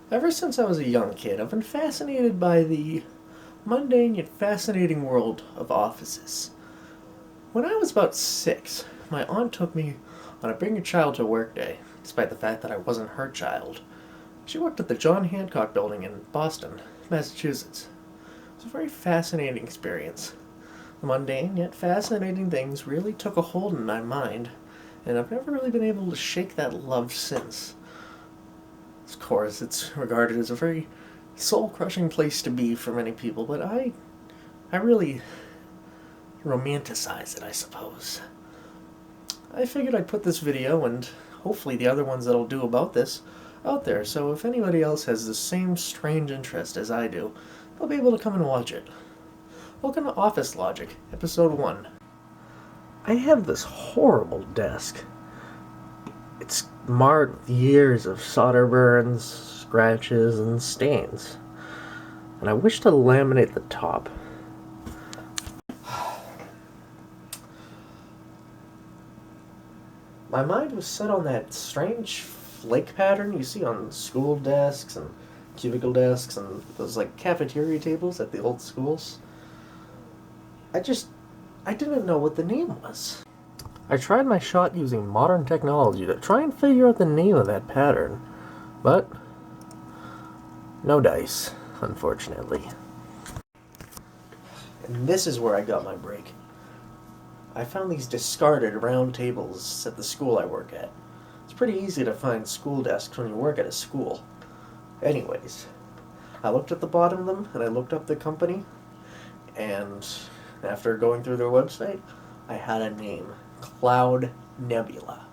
Ever since I was a young kid, I've been fascinated by the mundane yet fascinating world of offices. When I was about 6, my aunt took me on a Bring Your Child to Work day, despite the fact that I wasn't her child. She worked at the John Hancock Building in Boston, Massachusetts. It was a very fascinating experience. The mundane yet fascinating things really took a hold in my mind, and I've never really been able to shake that love since. Of course, it's regarded as a very soul-crushing place to be for many people, but I really romanticize it, I suppose. I figured I'd put this video, and hopefully the other ones that I'll do about this, out there, so if anybody else has the same strange interest as I do, they'll be able to come and watch it. Welcome to Office Logic, Episode 1. I have this horrible desk. It's marred with years of solder burns, scratches, and stains. And I wish to laminate the top. My mind was set on that strange flake pattern you see on school desks and cubicle desks and those like cafeteria tables at the old schools. I didn't know what the name was. I tried my shot using modern technology to try and figure out the name of that pattern, but no dice, unfortunately. And this is where I got my break. I found these discarded round tables at the school I work at. It's pretty easy to find school desks when you work at a school. Anyways, I looked at the bottom of them, and I looked up the company, and after going through their website, I had a name. Cloud Nebula.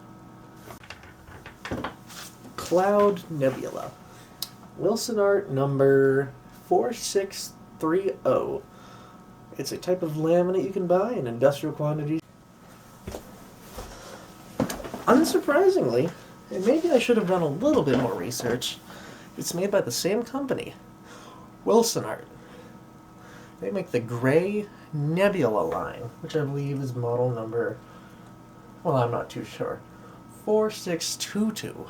Cloud Nebula. Wilsonart number 4630. It's a type of laminate you can buy in industrial quantities. Unsurprisingly, and maybe I should have done a little bit more research, it's made by the same company, Wilsonart. They make the gray Nebula line, which I believe is model number, well, I'm not too sure, 4622.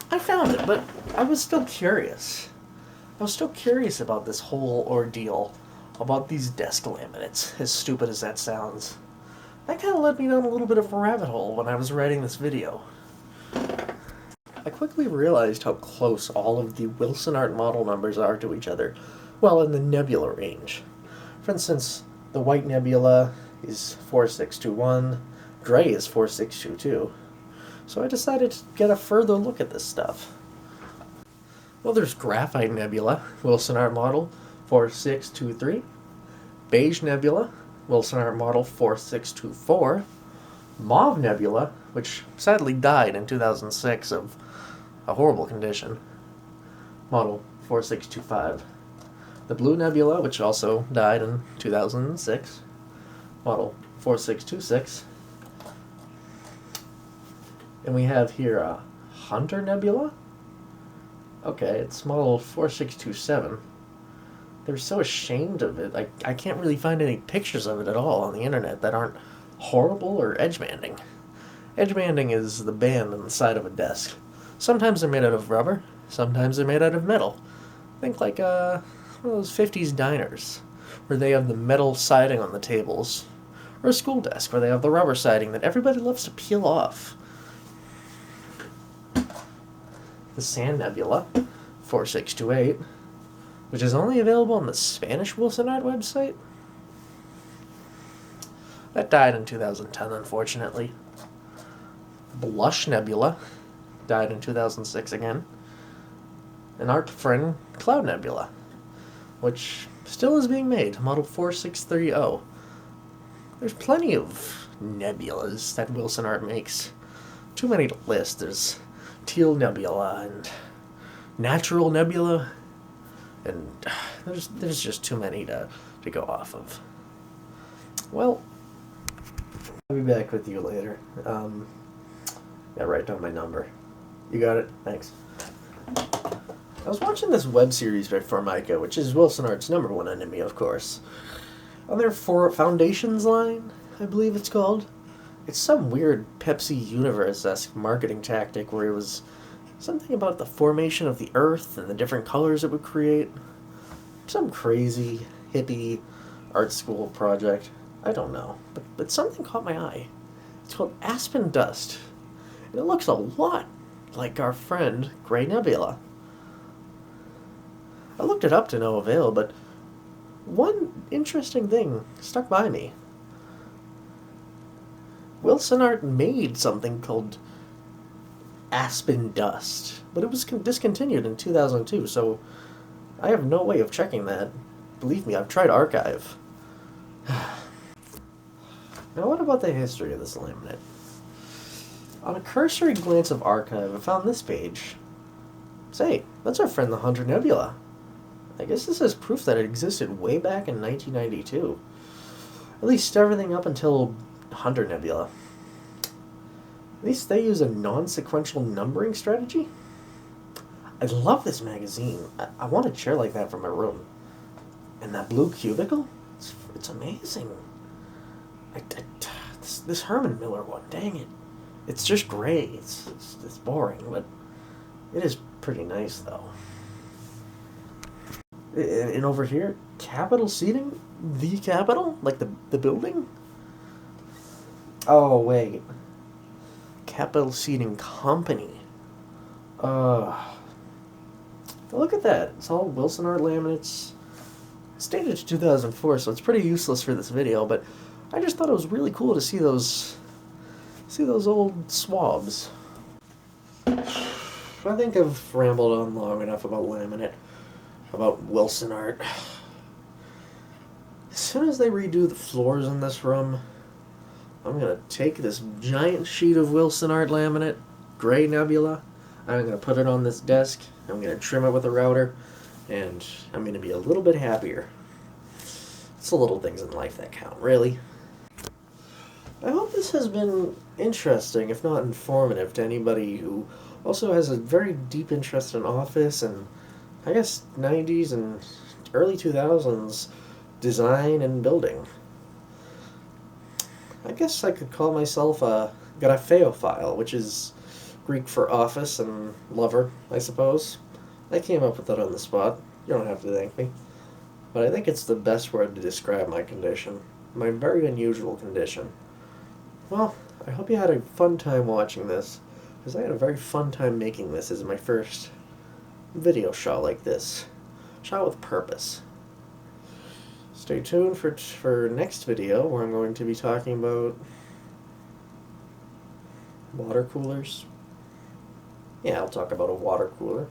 I found it, but I was still curious. I was still curious about this whole ordeal, about these desk laminates, as stupid as that sounds. That kind of led me down a little bit of a rabbit hole when I was writing this video. I quickly realized how close all of the Wilsonart model numbers are to each other, well, in the nebula range. For instance, the white nebula is 4621, gray is 4622. So I decided to get a further look at this stuff. Well, there's graphite nebula, Wilsonart model 4623, beige nebula, Wilsonart model 4624, mauve nebula, which sadly died in 2006 of a horrible condition, model 4625. The blue nebula, which also died in 2006, model 4626. And we have here a Hunter nebula. Okay, it's model 4627. They're so ashamed of it. I can't really find any pictures of it at all on the internet that aren't horrible or edge-banding. Edge-banding is the band on the side of a desk. Sometimes they're made out of rubber, sometimes they're made out of metal. Think like one of those 50s diners, where they have the metal siding on the tables, or a school desk where they have the rubber siding that everybody loves to peel off. The Sand Nebula, 4628, which is only available on the Spanish Wilsonart website. That died in 2010, unfortunately. Blush Nebula died in 2006 again. And Art Friend Cloud Nebula, which still is being made, model 4630. There's plenty of nebulas that Wilsonart makes. Too many to list. There's Teal Nebula and Natural Nebula, and there's just too many to go off of. Well, I'll be back with you later. Yeah, write down my number. You got it? Thanks. I was watching this web series by Formica, which is Wilsonart's number one enemy, of course. On their Foundations line, I believe it's called, It's some weird Pepsi Universe-esque marketing tactic where it was something about the formation of the Earth and the different colors it would create. Some crazy, hippie art school project. I don't know. But something caught my eye. It's called Aspen Dust. And it looks a lot like our friend Gray Nebula. I looked it up to no avail, but one interesting thing stuck by me. Wilsonart made something called Aspen Dust, but it was discontinued in 2002, so I have no way of checking that. Believe me, I've tried Archive. Now, what about the history of this laminate? On a cursory glance of Archive, I found this page. Say, that's our friend the Hunter Nebula. I guess this is proof that it existed way back in 1992. At least everything up until Hunter Nebula. At least they use a non-sequential numbering strategy. I love this magazine. I want a chair like that for my room. And that blue cubicle? It's amazing. This Herman Miller one, dang it. It's just gray. It's boring, but it is pretty nice, though. And over here, Capitol Seating? The Capitol? Like the building? Oh, wait. Capitol Seating Company. Look at that. It's all Wilsonart laminates. It's dated to 2004, so it's pretty useless for this video, but I just thought it was really cool to see those old swabs. I think I've rambled on long enough about laminate, about Wilsonart. As soon as they redo the floors in this room, I'm going to take this giant sheet of Wilsonart laminate, Gray Nebula, I'm going to put it on this desk, I'm going to trim it with a router, and I'm going to be a little bit happier. It's the little things in life that count, really. I hope this has been interesting, if not informative, to anybody who also has a very deep interest in office and, I guess, 90s and early 2000s design and building. I guess I could call myself a grapheophile, which is Greek for office and lover, I suppose. I came up with that on the spot. You don't have to thank me. But I think it's the best word to describe my condition. My very unusual condition. Well, I hope you had a fun time watching this, because I had a very fun time making this as my first video shot like this. Shot with purpose. Stay tuned for next video, where I'm going to be talking about water coolers. Yeah, I'll talk about a water cooler.